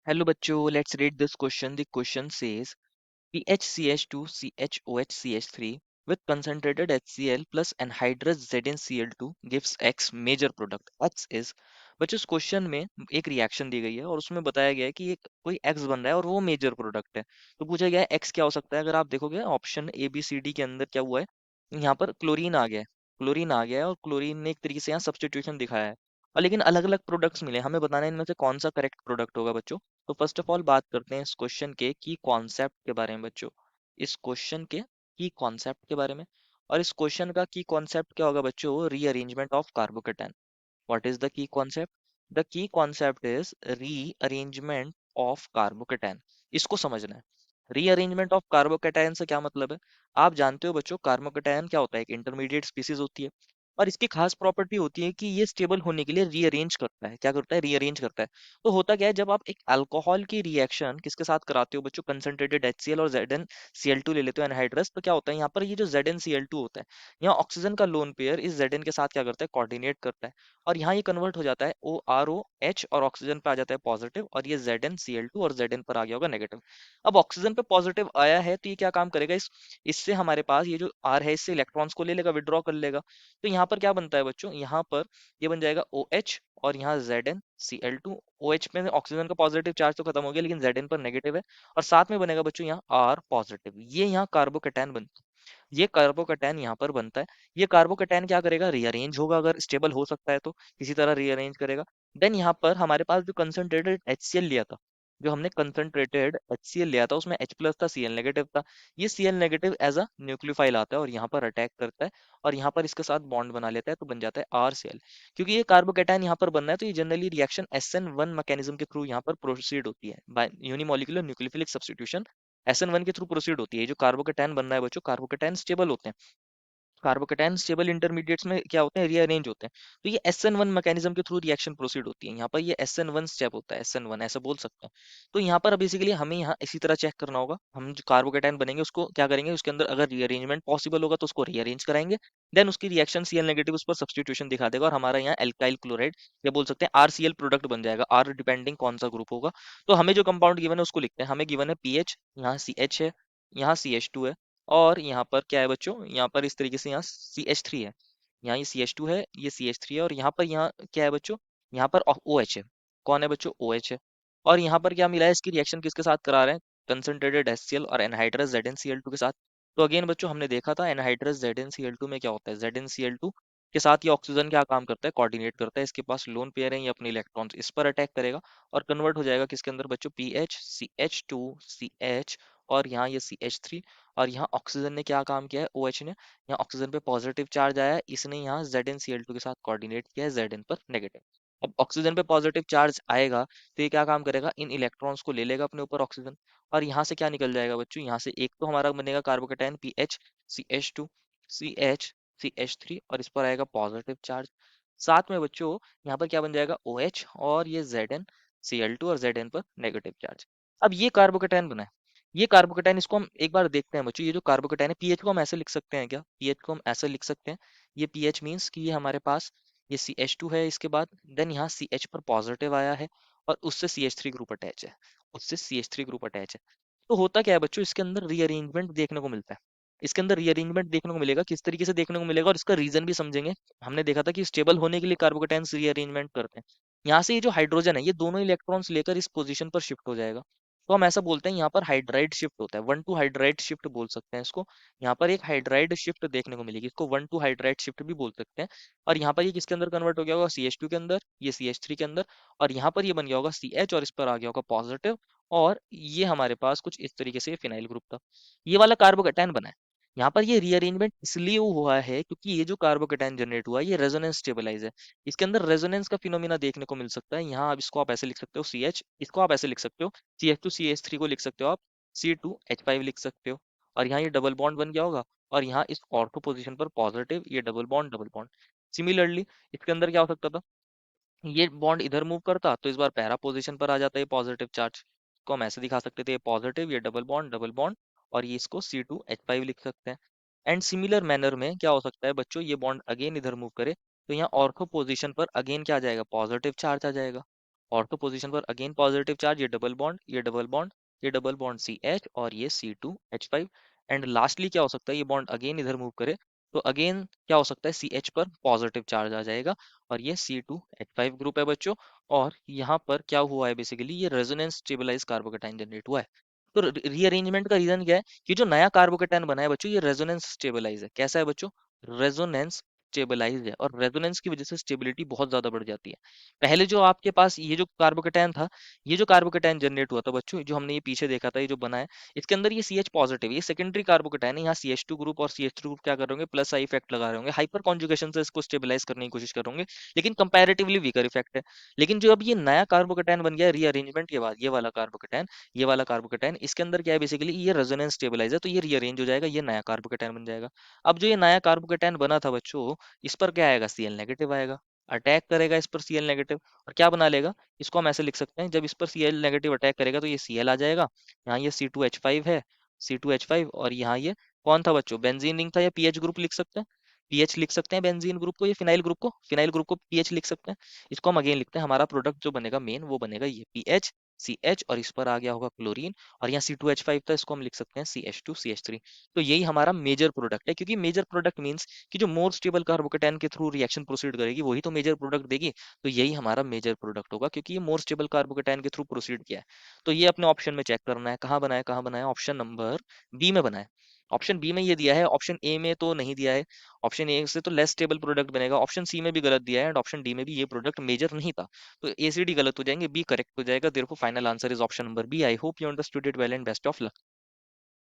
Hello bachcho, let's read this question. The question says PHCH2CHOHCH3 with concentrated HCl plus anhydrous ZnCl2 gives X major product. X is बच्चों इस question में एक reaction दी गई है और उसमें बताया गया है कि एक कोई X बन रहा है और वो मेजर प्रोडक्ट है। तो पूछा गया है X क्या हो सकता है। अगर आप देखोगे option A B C D के अंदर क्या हुआ है, यहाँ पर क्लोरीन आ गया है। क्लोरीन आ गया है और क्लोरीन ने एक तरीके से यहाँ सब्स्टिट्यूशन दिखाया है, और लेकिन अलग अलग प्रोडक्ट्स मिले। हमें बताना है इनमें से कौन सा करेक्ट प्रोडक्ट होगा बच्चों। तो फर्स्ट ऑफ ऑल बात करते हैं इस क्वेश्चन के की कॉन्सेप्ट के बारे में बच्चों। इस क्वेश्चन के की कॉन्सेप्ट के बारे में, और इस क्वेश्चन का की कॉन्सेप्ट क्या होगा बच्चों, rearrangement of carbocation. What is the key concept? The key concept is rearrangement of carbocation. इसको समझना है। रीअरेंजमेंट ऑफ कार्बोकेटाइन से क्या मतलब है? आप जानते हो बच्चों, कार्बोकेटाइन क्या होता है, एक इंटरमीडिएट स्पीसीज होती है, और इसकी खास प्रॉपर्टी होती है कि ये स्टेबल होने के लिए रीअरेंज करता है। क्या करता है? रीअरेंज करता है। तो होता क्या है, जब आप एक अल्कोहल की रिएक्शन किसके साथ कराते हो बच्चों, कंसंट्रेटेड HCl और ZnCl2 ले लेते हो एनहाइड्रस, तो क्या होता है यहाँ पर, ये जो ZnCl2 होता है, यहाँ ऑक्सीजन का लोन पेयर इस Zn के साथ क्या करता है, कोऑर्डिनेट करता है, और यहाँ ये कन्वर्ट हो जाता है OROH और ऑक्सीजन पे आ जाता है पॉजिटिव, और ये ZnCl2 और Zn पर आ गया होगा नेगेटिव। अब ऑक्सीजन पे पॉजिटिव आया है तो ये क्या काम करेगा, इससे हमारे पास ये जो R है इससे इलेक्ट्रॉन्स को ले लेगा, विड्रॉ कर लेगा। तो यहाँ पर क्या बनता है बच्चों, यहाँ पर ये बन जाएगा OH, और यहाँ ZnCl2। OH में ऑक्सीजन का पॉजिटिव चार्ज तो खत्म हो गया, लेकिन Zn पर नेगेटिव है, और साथ में बनेगा बच्चों यहाँ R पॉजिटिव। ये यहाँ कार्बोकेटाइन बनता है। ये कार्बोकेटाइन यहाँ पर बनता है। ये कार्बोकेटाइन क्या करेगा, रीअरेंज होगा, अगर स्टेबल हो सकता है तो किसी तरह रीअरेंज करेगा। देन यहाँ पर हमारे पास जो कंसंट्रेटेड HCl लिया था, जो हमने कंसंट्रेटेड HCl लिया था उसमें H प्लस था, Cl नेगेटिव था। ये Cl negative as a nucleophile आता है और यहाँ पर अटैक करता है, और यहाँ पर इसके साथ बॉन्ड बना लेता है, तो बन जाता है RCl। क्योंकि ये कार्बोकेटाइन यहाँ पर बनना है, तो ये जनरली रिएक्शन SN1 मैकेनिज्म के थ्रू यहाँ पर प्रोसीड होती है, bye unimolecular nucleophilic substitution. SN1 के थ्रू प्रोसीड होती है। ये जो कार्बोकेटाइन बन रहा है बच्चों, कार्बोकेटाइन स्टेबल होते हैं। कार्बोकेटाइन स्टेबल इंटरमीडिएट्स में क्या होते हैं, रीअरेंज होते हैं। तो ये SN1 मैकेनिज्म के थ्रू रिएक्शन प्रोसीड होती है। यहाँ पर ये SN1 स्टेप होता है, SN1 ऐसा बोल सकते हैं। तो यहाँ पर बेसिकली हमें यहाँ इसी तरह चेक करना होगा। हम जो कार्बोकेटाइन बनेंगे उसको क्या करेंगे, उसके अंदर अगर रीअरेंजमेंट पॉसिबल होगा तो उसको रीअरेंज कराएंगे। देन उसकी रिएक्शन Cl नेगेटिव उस पर सब्स्टिट्यूशन दिखा देगा, और हमारा यहाँ एल्काइल क्लोराइड या बोल सकते हैं RCl प्रोडक्ट बन जाएगा। R डिपेंडिंग कौन सा ग्रुप होगा। तो हमें जो कंपाउंड गिवन है उसको लिखते हैं। हमें गिवन है पीएच, यहाँ CH है, यहाँ CH2 है, और यहाँ पर क्या है बच्चों, यहाँ पर इस तरीके से यहाँ CH3 है, यहाँ ये CH2 है, ये CH3 है, और यहाँ पर यहाँ क्या है बच्चों, यहाँ पर OH है। कौन है बच्चों? OH है। और यहाँ पर क्या मिला है, इसकी रिएक्शन किसके साथ करा रहे हैं, कंसंट्रेटेड HCl और एनहाइड्रस ZnCl2 के साथ। तो अगेन बच्चों हमने देखा था एनहाइड्रस ZnCl2 में क्या होता है, ZnCl2 के साथ ये ऑक्सीजन क्या काम करता है, कोऑर्डिनेट करता है। इसके पास लोन पेयर है, ये अपने इलेक्ट्रॉन्स इस पर अटैक करेगा, और कन्वर्ट हो जाएगा किसके अंदर बच्चों, PH CH2 CH, और यहाँ ये CH3। और यहाँ ऑक्सीजन ने क्या काम किया है, OH ने, यहाँ ऑक्सीजन पे पॉजिटिव चार्ज आया है, इसने यहाँ ZnCl2 के साथ कोऑर्डिनेट किया है, Zn पर नेगेटिव। अब ऑक्सीजन पे पॉजिटिव चार्ज आएगा तो ये क्या काम करेगा, इन इलेक्ट्रॉन्स को ले लेगा अपने ऊपर ऑक्सीजन, और यहाँ से क्या निकल जाएगा बच्चों, यहाँ से एक तो हमारा बनेगा carbocation PH CH2 CH CH3, और इस पर आएगा पॉजिटिव चार्ज। साथ में बच्चों यहाँ पर क्या बन जाएगा, OH, और ये ZnCl2 और Zn पर नेगेटिव चार्ज। अब ये कार्बोकेटाइन बना है। ये कार्बोकेटाइन, इसको हम एक बार देखते हैं बच्चों। ये जो कार्बोकेटाइन है, पीएच को हम ऐसे लिख सकते हैं क्या, पीएच को हम ऐसे लिख सकते हैं। ये पीएच मीन्स कि ये हमारे पास ये CH2 है, इसके बाद देन यहाँ CH पर पॉजिटिव आया है, और उससे CH3 ग्रुप अटैच है, उससे CH3 ग्रुप अटैच है। तो होता क्या है बच्चों, इसके अंदर रीअरेंजमेंट देखने को मिलता है। इसके अंदर रीअरेंजमेंट देखने को मिलेगा, किस तरीके से देखने को मिलेगा और इसका रीजन भी समझेंगे। हमने देखा था कि स्टेबल होने के लिए कार्बोकेटाइन रीअरेंजमेंट करते हैं। यहाँ से ये जो हाइड्रोजन है, ये दोनों इलेक्ट्रॉन्स लेकर इस पोजीशन पर शिफ्ट हो जाएगा। तो हम ऐसा बोलते हैं यहाँ पर हाइड्राइड शिफ्ट होता है, 1 to हाइड्राइड शिफ्ट बोल सकते हैं इसको। यहाँ पर एक हाइड्राइड शिफ्ट देखने को मिलेगी, इसको 1 to हाइड्राइड शिफ्ट भी बोल सकते हैं। और यहाँ पर ये किसके अंदर कन्वर्ट हो गया होगा, CH2 के अंदर, ये CH3 के अंदर, और यहाँ पर ये बन गया होगा CH, और इस पर आ गया होगा पॉजिटिव। और ये हमारे पास कुछ इस तरीके से फिनाइल ग्रुप था। ये वाला कार्बोकेटाइन बना है। यहाँ पर ये रीअरेंजमेंट इसलिए हुआ है क्योंकि ये जो कार्बोकेटाइन जनरेट हुआ है ये रेजोनेंस स्टेबलाइज है। इसके अंदर रेजोनेंस का फिनोमिना देखने को मिल सकता है। यहाँ अब इसको आप ऐसे लिख सकते हो CH, इसको आप ऐसे लिख सकते हो CH2CH3 को लिख सकते हो आप C2H5 लिख सकते हो, और यहाँ ये डबल बॉन्ड बन गया होगा, और यहाँ इस ऑर्थो पोजीशन पर पॉजिटिव, ये double bond double bond. Similarly इसके अंदर क्या हो सकता था, ये बॉन्ड इधर मूव करता तो इस बार पैरा पोजीशन पर आ जाता है पॉजिटिव चार्ज, को हम ऐसे दिखा सकते थे, ये पॉजिटिव, ये डबल बॉन्ड, और ये इसको C2H5 लिख सकते हैं। एंड सिमिलर मैनर में क्या हो सकता है बच्चों, ये बॉन्ड अगेन इधर मूव करे तो यहाँ ऑर्थो पोजीशन पर अगेन क्या आ जाएगा, पॉजिटिव चार्ज आ जाएगा, ऑर्थो पोजीशन पर अगेन पॉजिटिव चार्ज, ये डबल बॉन्ड, ये डबल बॉन्ड, ये डबल बॉन्ड सी एच और ये C2H5। एंड लास्टली क्या हो सकता है, ये बॉन्ड अगेन इधर मूव करे तो अगेन क्या हो सकता है, सी एच पर पॉजिटिव चार्ज आ जाएगा और ये C2H5 ग्रुप है बच्चों। और यहाँ पर क्या हुआ है, बेसिकली ये रेजोनेंस स्टेबलाइज कार्बोकेटाइन जनरेट हुआ है। तो रीअरेंजमेंट का रीजन क्या है कि जो नया कार्बोकेटाइन बना है बच्चों, ये रेजोनेंस स्टेबलाइज है। कैसा है बच्चों, रेजोनेंस स्टेबलाइज है, और रेजोनेंस की वजह से स्टेबिलिटी बहुत ज्यादा बढ़ जाती है। पहले जो आपके पास ये जो कार्बोकेटाइन था, ये जो कार्बोकेटाइन जनरेट हुआ था बच्चों, जो हमने ये पीछे देखा था, ये जो बना है, इसके अंदर ये सी एच पॉजिटिव, ये सेकेंडरी कार्बोकेटाइन है। यहाँ सी एच टू ग्रुप और सी एच थ्री ग्रुप क्या कर रहे होंगे, प्लस आई इफेक्ट लगा रहे होंगे, हाइपर कॉन्जुगेशन से इसको स्टेबलाइज करने की कोशिश कर रहे होंगे, लेकिन कंपैरेटिवली वीकर इफेक्ट है। लेकिन जो अब ये नया कार्बोकेटाइन बन गया है रीअरेंजमेंट के बाद, ये वाला कार्बोकेटाइन, इसके अंदर क्या है, बेसिकली ये रेजोनेंस स्टेबलाइज है, तो ये रीअरेंज हो जाएगा, ये नया कार्बोकेटाइन बन जाएगा। अब जो ये नया कार्बोकेटाइन बना था बच्चों, इस पर क्या आएगा, Cl नेगेटिव आएगा, अटैक करेगा इस पर Cl नेगेटिव, और क्या बना लेगा, इसको हम ऐसे लिख सकते हैं, जब इस पर Cl नेगेटिव अटैक करेगा तो ये Cl आ जाएगा, यहाँ ये C2H5 है, C2H5, और यहाँ ये कौन था बच्चों, बेंजीन रिंग था, या पीएच ग्रुप लिख सकते हैं, पीएच लिख सकते हैं बेंजीन ग्रुप को, या फिनाइल ग्रुप को पीएच लिख सकते हैं। इसको हम अगेन लिखते हैं, हमारा प्रोडक्ट जो बनेगा मेन, वो बनेगा ये पीएच सी एच, और इस पर आ गया होगा क्लोरीन, और यहाँ C2H5 था, इसको हम लिख सकते हैं CH2CH3। तो यही हमारा मेजर प्रोडक्ट है, क्योंकि मेजर प्रोडक्ट मींस कि जो मोर स्टेबल कार्बोकेटाइन के थ्रू रिएक्शन प्रोसीड करेगी वही तो मेजर प्रोडक्ट देगी। तो यही हमारा मेजर प्रोडक्ट होगा, क्योंकि ये मोर स्टेबल कार्बोकेटाइन के थ्रू प्रोसीड किया है। तो ये अपने ऑप्शन में चेक करना है, कहाँ बनाया, कहाँ बनाया, ऑप्शन नंबर बी में बनाया। ऑप्शन बी में ये दिया है, ऑप्शन ए में तो नहीं दिया है। ऑप्शन ए से तो लेस स्टेबल प्रोडक्ट बनेगा, ऑप्शन सी में भी गलत दिया है, एंड ऑप्शन डी में भी ये प्रोडक्ट मेजर नहीं था। तो ए सी डी गलत हो जाएंगे, बी करेक्ट हो जाएगा। Therefore final answer is option number B. I hope you understood it well and best of luck.